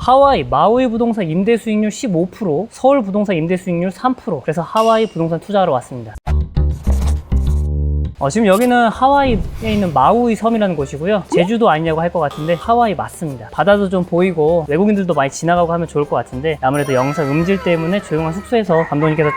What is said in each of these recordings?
하와이 마우이 부동산 임대 수익률 15%, 서울 부동산 임대 수익률 3%. 그래서 하와이 부동산 투자하러 왔습니다. 지금 여기는 하와이에 있는 마우이 섬이라는 곳이고요. 제주도 아니냐고 할 것 같은데 하와이 맞습니다. 바다도 좀 보이고 외국인들도 많이 지나가고 하면 좋을 것 같은데 아무래도 영상 음질 때문에 조용한 숙소에서 감독님께서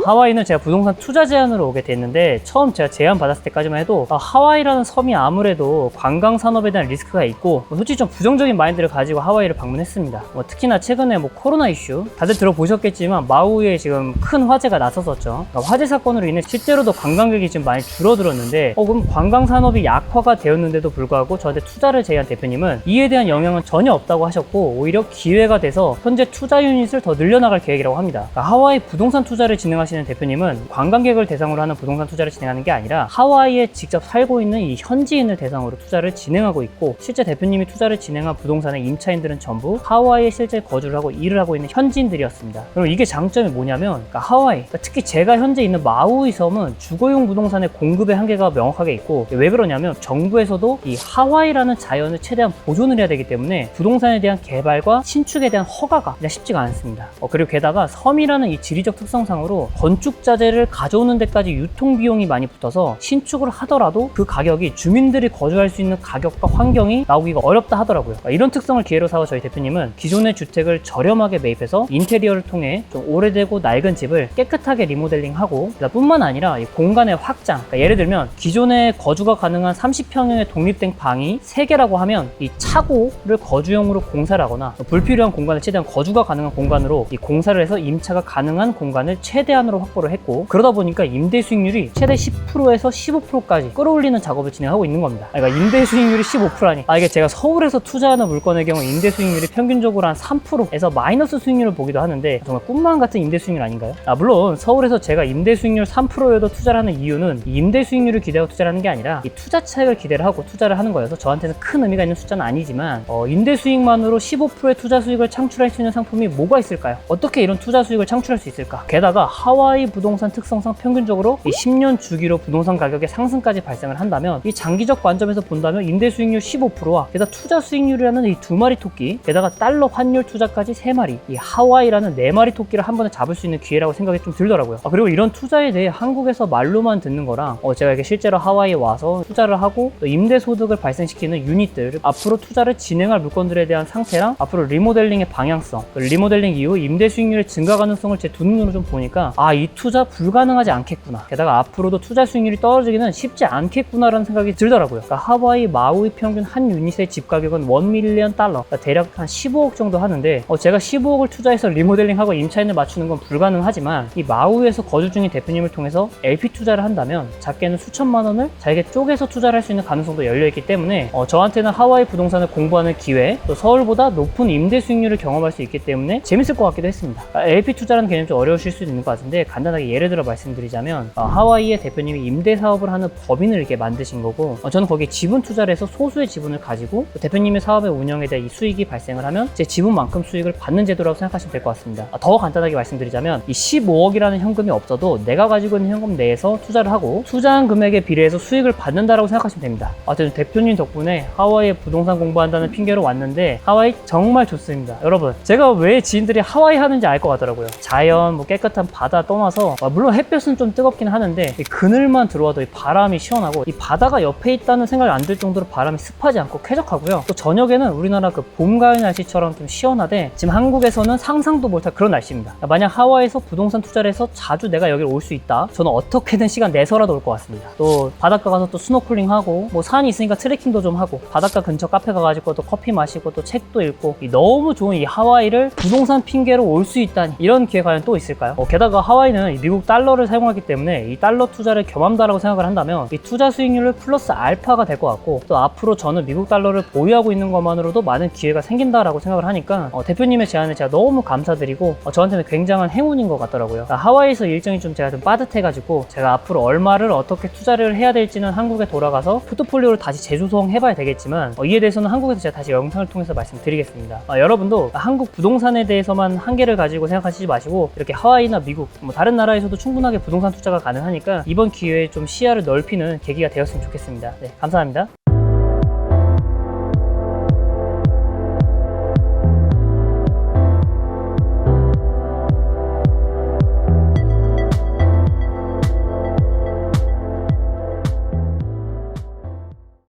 하와이는 제가 부동산 투자 제안으로 오게 됐는데 처음 제가 제안 받았을 때까지만 해도 하와이라는 섬이 아무래도 관광 산업에 대한 리스크가 있고 솔직히 좀 부정적인 마인드를 가지고 하와이를 방문했습니다. 특히나 최근에 코로나 이슈 다들 들어보셨겠지만 마우이에 지금 큰 화재가 났었었죠. 화재 사건으로 인해 실제로도 관광객이 지금 많이 줄어들었는데 그럼 관광 산업이 약화가 되었는데도 불구하고 저한테 투자를 제의한 대표님은 이에 대한 영향은 전혀 없다고 하셨고 오히려 기회가 돼서 현재 투자 유닛을 더 늘려나갈 계획이라고 합니다. 하와이 부동산 투자를 진행하시는 대표님은 관광객을 대상으로 하는 부동산 투자를 진행하는 게 아니라 하와이에 직접 살고 있는 이 현지인을 대상으로 투자를 진행하고 있고 실제 대표님이 투자를 진행한 부동산의 임차인들은 전부 하와이에 실제 거주를 하고 일을 하고 있는 현지인들이었습니다. 그럼 이게 장점이 뭐냐면 하와이, 특히 제가 현재 있는 마우이 섬은 주거용 부동산의 공급의 한계가 명확하게 있고 왜 그러냐면 정부에서도 이 하와이라는 자연을 최대한 보존을 해야 되기 때문에 부동산에 대한 개발과 신축에 대한 허가가 그냥 쉽지가 않습니다. 그리고 게다가 섬이라는 이 지리적 특성상 건축 자재를 가져오는 데까지 유통 비용이 많이 붙어서 신축을 하더라도 그 가격이 주민들이 거주할 수 있는 가격과 환경이 나오기가 어렵다 하더라고요. 이런 특성을 기회로 삼아 저희 대표님은 기존의 주택을 저렴하게 매입해서 인테리어를 통해 좀 오래되고 낡은 집을 깨끗하게 리모델링하고 뿐만 아니라 이 공간의 확장, 예를 들면 기존에 거주가 가능한 30평형의 독립된 방이 3개라고 하면 이 차고를 거주용으로 공사를 하거나 불필요한 공간을 최대한 거주가 가능한 공간으로 이 공사를 해서 임차가 가능한 공간을 최대한으로 확보를 했고 그러다 보니까 임대 수익률이 최대 10%에서 15%까지 끌어올리는 작업을 진행하고 있는 겁니다. 그러니까 임대 수익률이 15%라니 이게 제가 서울에서 투자하는 물건의 경우 임대 수익률이 평균적으로 한 3%에서 마이너스 수익률을 보기도 하는데 정말 꿈만 같은 임대 수익률 아닌가요? 물론 서울에서 제가 임대 수익률 3%에도 투자를 하는 이유는 임대 수익률을 기대하고 투자를 하는 게 아니라 이 투자 차익을 기대를 하고 투자를 하는 거여서 저한테는 큰 의미가 있는 숫자는 아니지만 임대 수익만으로 15%의 투자 수익을 창출할 수 있는 상품이 뭐가 있을까요? 어떻게 이런 투자 수익을 창출할 수 있을까? 게다가 하와이 부동산 특성상 평균적으로 이 10년 주기로 부동산 가격의 상승까지 발생을 한다면 이 장기적 관점에서 본다면 임대 수익률 15%와 게다가 투자 수익률이라는 이 2마리 토끼 게다가 달러 환율 투자까지 3마리 이 하와이라는 4마리 토끼를 한 번에 잡을 수 있는 기회라고 생각이 좀 들더라고요. 그리고 이런 투자에 대해 한국에서 말로만 듣는 거랑 제가 이렇게 실제로 하와이에 와서 투자를 하고 또 임대 소득을 발생시키는 유닛들 앞으로 투자를 진행할 물건들에 대한 상태랑 앞으로 리모델링의 방향성 리모델링 이후 임대 수익률의 증가 가능성을 제 두 눈으로 좀 보니까 이 투자 불가능하지 않겠구나. 게다가 앞으로도 투자 수익률이 떨어지기는 쉽지 않겠구나라는 생각이 들더라고요. 하와이 마우이 평균 한 유닛의 집 가격은 1밀리언 달러, 대략 한 15억 정도 하는데 제가 15억을 투자해서 리모델링하고 임차인을 맞추는 건 불가능하지만 이 마우이에서 거주 중인 대표님을 통해서 LP 투자를 한다면 작게는 수천만 원을 잘게 쪼개서 투자를 할 수 있는 가능성도 열려있기 때문에 저한테는 하와이 부동산을 공부하는 기회 또 서울보다 높은 임대 수익률을 경험할 수 있기 때문에 재밌을 것 같기도 했습니다. LP 투자라는 개념이 좀 어려우실 수도 있는 것 같은데 간단하게 예를 들어 말씀드리자면 하와이의 대표님이 임대 사업을 하는 법인을 이렇게 만드신 거고 저는 거기에 지분 투자를 해서 소수의 지분을 가지고 대표님의 사업의 운영에 대한 이 수익이 발생을 하면 제 지분만큼 수익을 받는 제도라고 생각하시면 될 것 같습니다. 더 간단하게 말씀드리자면 이 15억이라는 현금이 없어도 내가 가지고 있는 현금 내에서 투자를 하고 투자한 금액에 비례해서 수익을 받는다라고 생각하시면 됩니다. 저는 대표님 덕분에 하와이에 부동산 공부한다는 핑계로 왔는데 하와이 정말 좋습니다. 여러분 제가 왜 지인들이 하와이 하는지 알 것 같더라고요. 자연, 깨끗한 바다 떠나서 물론 햇볕은 좀 뜨겁긴 하는데 이 그늘만 들어와도 이 바람이 시원하고 이 바다가 옆에 있다는 생각이 안 들 정도로 바람이 습하지 않고 쾌적하고요. 또 저녁에는 우리나라 봄, 가을 날씨처럼 좀 시원하되 지금 한국에서는 상상도 못할 그런 날씨입니다. 만약 하와이에서 부동산 투자를 해서 자주 내가 여기를 올 수 있다. 저는 어떻게든 시간 내서라도 올 것 같습니다. 또 바닷가 가서 또 스노클링하고 산이 있으니까 트레킹도 좀 하고 바닷가 근처 카페 가가지고 또 커피 마시고 또 책도 읽고 너무 좋은 이 하와이를 부동산 핑계로 올 수 있다니 이런 기회 과연 또 있을까요? 게다가 하와이는 미국 달러를 사용하기 때문에 이 달러 투자를 겸한다라고 생각을 한다면 이 투자 수익률을 플러스 알파가 될 것 같고 또 앞으로 저는 미국 달러를 보유하고 있는 것만으로도 많은 기회가 생긴다라고 생각을 하니까 대표님의 제안에 제가 너무 감사드리고 저한테는 굉장한 행운인 것 같더라고요. 하와이에서 일정이 제가 좀 빠듯해가지고 제가 앞으로 얼마를 어떻게 투자를 해야 될지는 한국에 돌아가서 포트폴리오를 다시 재조성해봐야 되겠지만 이에 대해서는 한국에서 제가 다시 영상을 통해서 말씀드리겠습니다. 여러분도 한국 부동산에 대해서만 한계를 가지고 생각하시지 마시고 이렇게 하와이나 미국 다른 나라에서도 충분하게 부동산 투자가 가능하니까 이번 기회에 좀 시야를 넓히는 계기가 되었으면 좋겠습니다. 네, 감사합니다.